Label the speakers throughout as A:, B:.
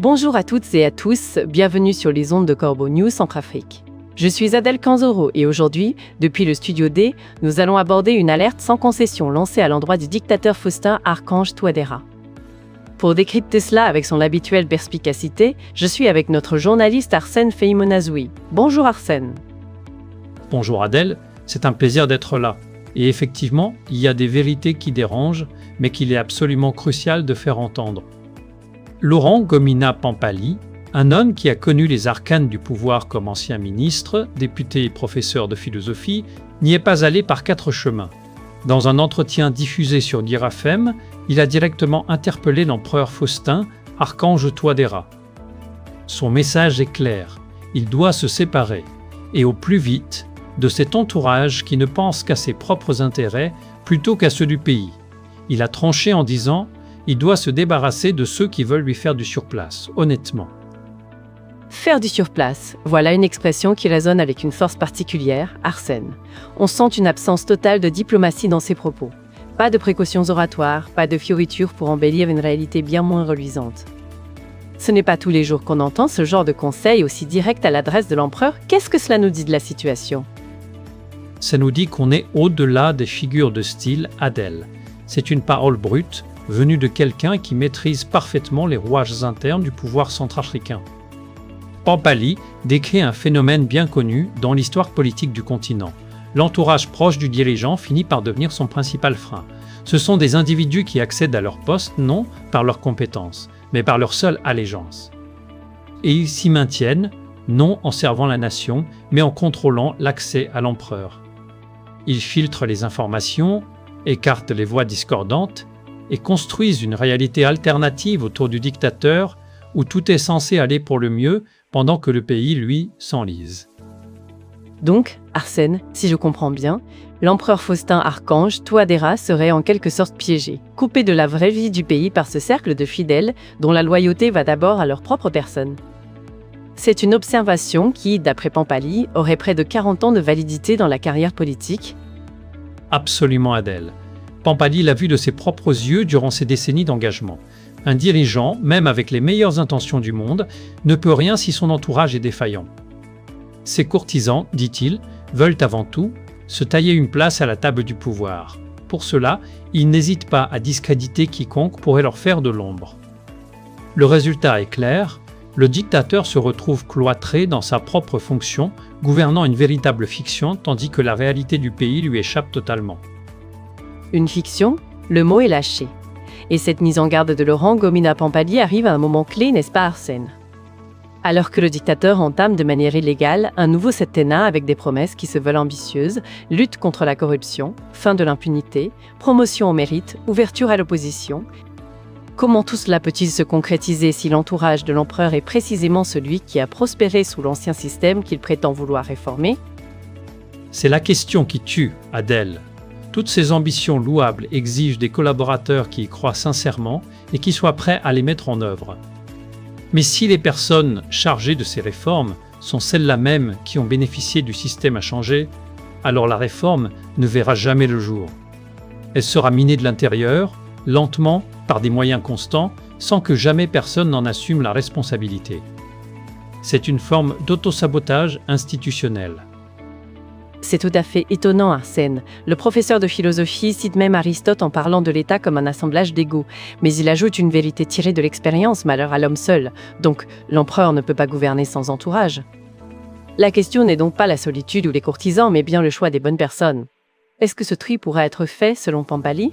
A: Bonjour à toutes et à tous, bienvenue sur les ondes de Corbeau News Centrafrique. Je suis Adèle Kanzoro et aujourd'hui, depuis le Studio D, nous allons aborder une alerte sans concession lancée à l'endroit du dictateur Faustin Archange Touadéra. Pour décrypter cela avec son habituelle perspicacité, je suis avec notre journaliste Arsène Feimonazoui. Bonjour Arsène.
B: Bonjour Adèle, c'est un plaisir d'être là. Et effectivement, il y a des vérités qui dérangent, mais qu'il est absolument crucial de faire entendre. Laurent Gomina Pampali, un homme qui a connu les arcanes du pouvoir comme ancien ministre, député et professeur de philosophie, n'y est pas allé par quatre chemins. Dans un entretien diffusé sur DIRAFEM, il a directement interpellé l'empereur Faustin, Archange Touadéra. Son message est clair, il doit se séparer, et au plus vite, de cet entourage qui ne pense qu'à ses propres intérêts plutôt qu'à ceux du pays. Il a tranché en disant « Il doit se débarrasser de ceux qui veulent lui faire du surplace, honnêtement. »
A: Faire du surplace, voilà une expression qui résonne avec une force particulière, Arsène. On sent une absence totale de diplomatie dans ses propos. Pas de précautions oratoires, pas de fioritures pour embellir une réalité bien moins reluisante. Ce n'est pas tous les jours qu'on entend ce genre de conseil aussi direct à l'adresse de l'empereur. Qu'est-ce que cela nous dit de la situation ?
B: Ça nous dit qu'on est au-delà des figures de style Adèle. C'est une parole brute, venue de quelqu'un qui maîtrise parfaitement les rouages internes du pouvoir centrafricain. Pampali décrit un phénomène bien connu dans l'histoire politique du continent. L'entourage proche du dirigeant finit par devenir son principal frein. Ce sont des individus qui accèdent à leur poste non par leurs compétences, mais par leur seule allégeance. Et ils s'y maintiennent, non en servant la nation, mais en contrôlant l'accès à l'empereur. Ils filtrent les informations, écartent les voix discordantes et construisent une réalité alternative autour du dictateur où tout est censé aller pour le mieux pendant que le pays, lui, s'enlise.
A: Donc, Arsène, si je comprends bien, l'empereur Faustin Archange Touadéra serait en quelque sorte piégé, coupé de la vraie vie du pays par ce cercle de fidèles dont la loyauté va d'abord à leur propre personne. C'est une observation qui, d'après Pampali, aurait près de 40 ans de validité dans la carrière politique.
B: Absolument Adèle. Pampali l'a vu de ses propres yeux durant ses décennies d'engagement. Un dirigeant, même avec les meilleures intentions du monde, ne peut rien si son entourage est défaillant. Ses courtisans, dit-il, veulent avant tout se tailler une place à la table du pouvoir. Pour cela, ils n'hésitent pas à discréditer quiconque pourrait leur faire de l'ombre. Le résultat est clair, le dictateur se retrouve cloîtré dans sa propre fonction, gouvernant une véritable fiction tandis que la réalité du pays lui échappe totalement.
A: Une fiction ? Le mot est lâché. Et cette mise en garde de Laurent Gomina Pampali arrive à un moment clé, n'est-ce pas Arsène ? Alors que le dictateur entame de manière illégale un nouveau septennat avec des promesses qui se veulent ambitieuses, lutte contre la corruption, fin de l'impunité, promotion au mérite, ouverture à l'opposition. Comment tout cela peut-il se concrétiser si l'entourage de l'empereur est précisément celui qui a prospéré sous l'ancien système qu'il prétend vouloir réformer ?
B: C'est la question qui tue, Adèle. Toutes ces ambitions louables exigent des collaborateurs qui y croient sincèrement et qui soient prêts à les mettre en œuvre. Mais si les personnes chargées de ces réformes sont celles-là même qui ont bénéficié du système à changer, alors la réforme ne verra jamais le jour. Elle sera minée de l'intérieur, lentement, par des moyens constants, sans que jamais personne n'en assume la responsabilité. C'est une forme d'autosabotage institutionnel.
A: C'est tout à fait étonnant, Arsène. Le professeur de philosophie cite même Aristote en parlant de l'État comme un assemblage d'égaux. Mais il ajoute une vérité tirée de l'expérience, malheur à l'homme seul. Donc, l'empereur ne peut pas gouverner sans entourage. La question n'est donc pas la solitude ou les courtisans, mais bien le choix des bonnes personnes. Est-ce que ce tri pourra être fait selon Pampali ?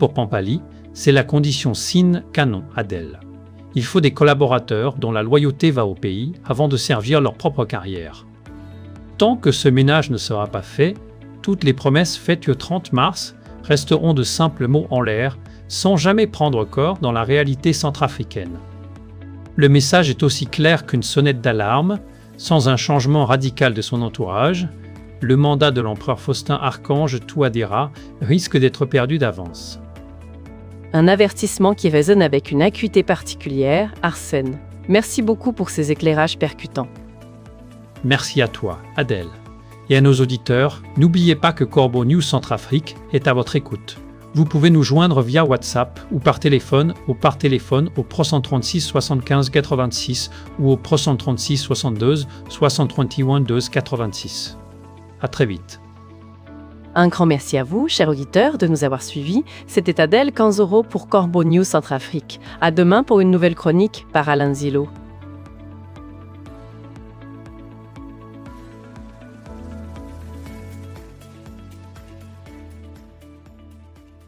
B: Pour Pampali, c'est la condition sine qua non, Adèle. Il faut des collaborateurs dont la loyauté va au pays avant de servir leur propre carrière. Tant que ce ménage ne sera pas fait, toutes les promesses faites le 30 mars resteront de simples mots en l'air, sans jamais prendre corps dans la réalité centrafricaine. Le message est aussi clair qu'une sonnette d'alarme, sans un changement radical de son entourage, le mandat de l'empereur Faustin Archange Touadéra risque d'être perdu d'avance.
A: Un avertissement qui résonne avec une acuité particulière, Arsène. Merci beaucoup pour ces éclairages percutants.
B: Merci à toi, Adèle. Et à nos auditeurs, n'oubliez pas que Corbeau News Centrafrique est à votre écoute. Vous pouvez nous joindre via WhatsApp ou par téléphone au Pro 136 75 86 ou au Pro 136 62 631 12 86. À très vite.
A: Un grand merci à vous, chers auditeurs, de nous avoir suivis. C'était Adèle Kanzoro pour Corbeau News Centrafrique. À demain pour une nouvelle chronique par Alain Zillo.